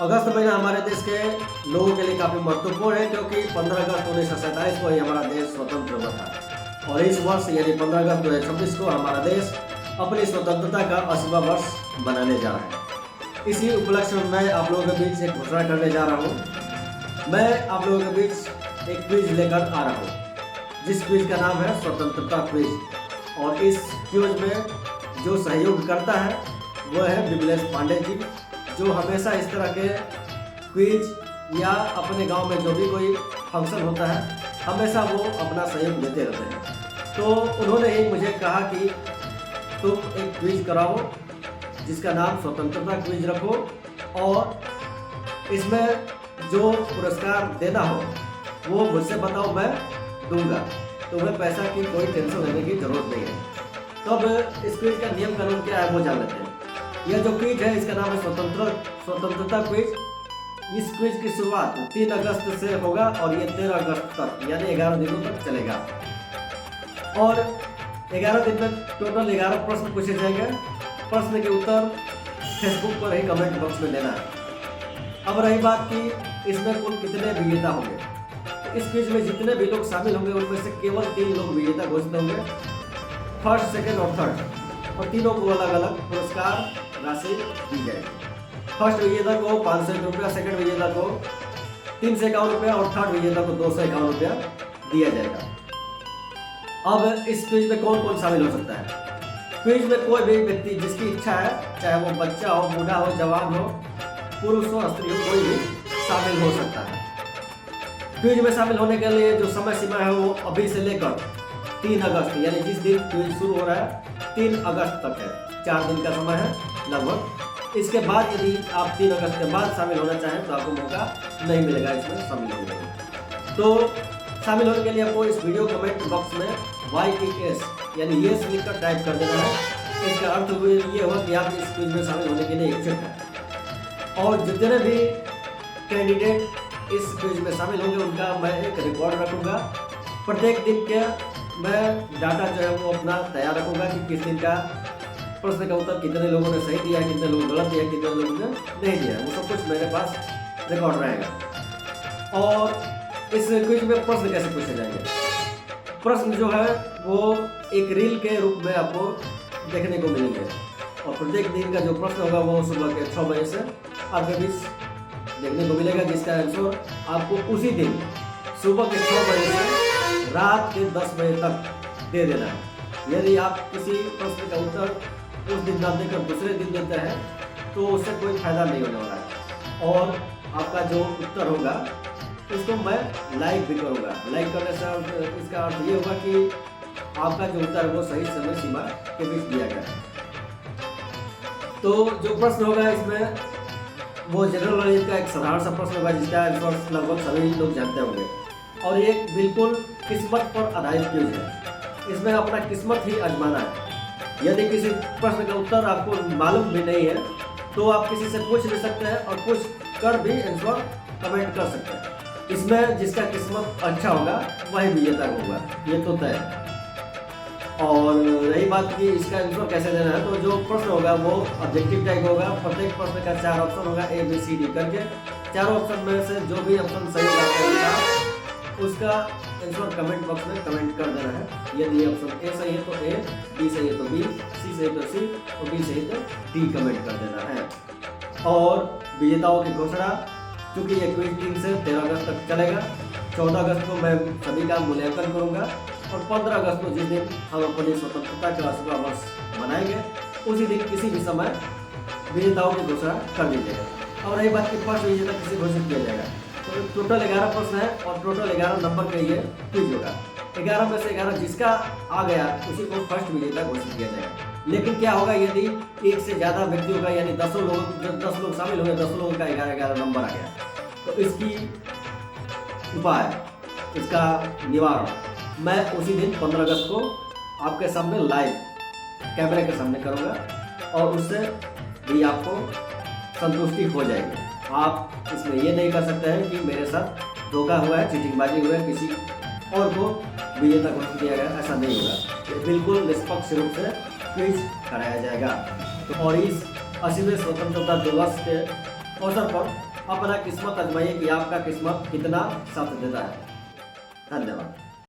अगस्त महीना हमारे देश के लोगों के लिए काफ़ी महत्वपूर्ण है, क्योंकि 15 अगस्त 1947 को ही हमारा देश स्वतंत्र हुआ था और इस वर्ष यानी 15 अगस्त 2026 को हमारा देश अपनी स्वतंत्रता का 80वां वर्ष मनाने जा रहा है। इसी उपलक्ष्य में मैं आप लोगों के बीच एक घोषणा करने जा रहा हूँ। मैं आप लोगों के बीच एक क्विज लेकर आ रहा हूँ, जिस क्विज का नाम है स्वतंत्रता क्विज। और इस क्विज में जो सहयोग करता है वो है विमलेश पांडे जी, जो हमेशा इस तरह के क्विज या अपने गांव में जो भी कोई फंक्शन होता है हमेशा वो अपना सहयोग देते रहते हैं। तो उन्होंने ही मुझे कहा कि तुम एक क्विज कराओ जिसका नाम स्वतंत्रता क्विज रखो, और इसमें जो पुरस्कार देना हो वो मुझसे बताओ, मैं दूंगा। तुम्हें पैसा की कोई टेंशन लेने की जरूरत नहीं है। तो अब इस क्विज का नियम कानून क्या है वो जान लेते हैं। यह जो क्विज है इसका नाम है स्वतंत्रता क्विज। इस क्विज की शुरुआत 3 अगस्त से होगा और ये 13 अगस्त तक यानी 11 दिनों तक चलेगा। और 11 दिन में टोटल 11 प्रश्न पूछे जाएंगे। प्रश्न के उत्तर फेसबुक पर ही कमेंट बॉक्स में देना है। अब रही बात कि इसमें कुल कितने विजेता होंगे, तो इस क्विज में जितने भी लोग शामिल होंगे उनमें से केवल 3 लोग विजेता घोषित होंगे, फर्स्ट, सेकेंड और थर्ड, और तीनों को अलग अलग पुरस्कार राशि दी जाएगी। फर्स्ट विजेता को 501 रुपया, सेकेंड विजेता को 351 रुपया और थर्ड विजेता को 251 रुपया दिया जाएगा। अब इस क्विज में कौन कौन शामिल हो सकता है? क्विज में कोई भी व्यक्ति जिसकी इच्छा है, चाहे वो बच्चा हो, बूढ़ा हो, जवान हो, पुरुष हो, स्त्री हो, कोई भी शामिल हो सकता है। क्विज में शामिल होने के लिए जो समय सीमा है वो अभी से लेकर 3 अगस्त यानी जिस दिन क्विज शुरू हो रहा है 3 अगस्त तक है। 4 दिन का समय है लगभग। इसके बाद यदि आप 3 अगस्त के बाद शामिल होना चाहें तो आपको मौका नहीं मिलेगा इसमें शामिल होने का। तो शामिल होने के लिए आपको इस वीडियो कमेंट बॉक्स में YTS यानी येस लिखकर टाइप कर देना है। इसका अर्थ ये हुआ कि आप इस क्विज में शामिल होने के लिए इच्छुक हैं। और जितने भी कैंडिडेट इस क्विज में शामिल होंगे उनका मैं एक रिकॉर्ड रखूँगा। प्रत्येक दिन के मैं डाटा जो है वो अपना तैयार रखूँगा कि किस दिन का प्रश्न का उत्तर कितने लोगों ने सही दिया, कितने लोग गलत दिया, कितने लोगों ने नहीं दिया, वो सब कुछ मेरे पास रिकॉर्ड रहेगा। और इस क्विज में प्रश्न कैसे पूछे जाएंगे? प्रश्न जो है वो एक रील के रूप में आपको देखने को मिलेंगे, और प्रत्येक दिन का जो प्रश्न होगा वो सुबह के 6 बजे से आपके बीच देखने को मिलेगा, जिसका आंसर आपको उसी दिन सुबह के 6 बजे से रात के 10 बजे तक दे देना है। यदि आप किसी प्रश्न का उत्तर उस दिन ना देकर दूसरे दिन देते हैं तो उससे कोई फायदा नहीं होने वाला है। और आपका जो उत्तर होगा उसको मैं लाइक भी करूँगा। लाइक करने से इसका अर्थ ये होगा कि आपका जो उत्तर है वो सही समय सीमा के बीच दिया गया है। तो जो प्रश्न होगा इसमें वो जनरल नॉलेज का एक साधारण सा प्रश्न होगा जिसका आंसर लगभग सभी लोग जानते होंगे, और ये बिल्कुल किस्मत पर आधारित क्विज है। इसमें अपना किस्मत ही आजमाना है। यदि किसी प्रश्न का उत्तर आपको मालूम भी नहीं है तो आप किसी से पूछ भी सकते हैं और पूछ कर भी आंसर कमेंट कर सकते हैं। इसमें जिसका किस्मत अच्छा होगा वही विजेता होगा, ये तो तय है। और रही बात कि इसका आंसर कैसे देना है, तो जो प्रश्न होगा वो ऑब्जेक्टिव टाइप होगा। प्रत्येक प्रश्न का 4 ऑप्शन होगा, ABCD करके। 4 ऑप्शन में से जो भी ऑप्शन सही होगा उसका आंसर कमेंट बॉक्स में कमेंट कर देना है। यदि ऑप्शन A सही है तो A, B सही है तो B, C सही है तो C और D सही है तो D कमेंट कर देना है। और विजेताओं की घोषणा, क्योंकि ये क्विज 3 से 13 अगस्त तक चलेगा। 14 अगस्त को मैं सभी का मूल्यांकन करूँगा, और 15 अगस्त को जिस दिन हम अपनी स्वतंत्रता का 80वां वर्ष मनाएंगे उसी दिन किसी भी समय विजेताओं की घोषणा कर दी जाएगी। और रही बात की फर्स्ट विजेता किसी घोषित किया जाएगा। तो टोटल 11 प्रश्न है और टोटल 11 नंबर का ये क्विज होगा। 11 में से 11 जिसका आ गया उसी को फर्स्ट विजेता घोषित किया जाएगा। लेकिन क्या होगा यदि एक से ज़्यादा व्यक्तियों का यानी 10 लोग शामिल होंगे, 10 लोगों का 11 नंबर आ गया, तो इसकी उपाय, इसका निवारण मैं उसी दिन 15 अगस्त को आपके सामने लाइव कैमरे के सामने करूँगा, और उससे भी आपको संतुष्टि हो जाएगी। आप इसमें ये नहीं कर सकते हैं कि मेरे साथ धोखा हुआ है, चीटिंगबाजी हुआ है, किसी और को विजेता घोषित किया गया, ऐसा नहीं होगा। ये बिल्कुल निष्पक्ष रूप से क्विज कराया जाएगा। तो और इस 80वें स्वतंत्रता दिवस के अवसर पर अपना किस्मत आजमाइए कि आपका किस्मत कितना साथ देता है। धन्यवाद।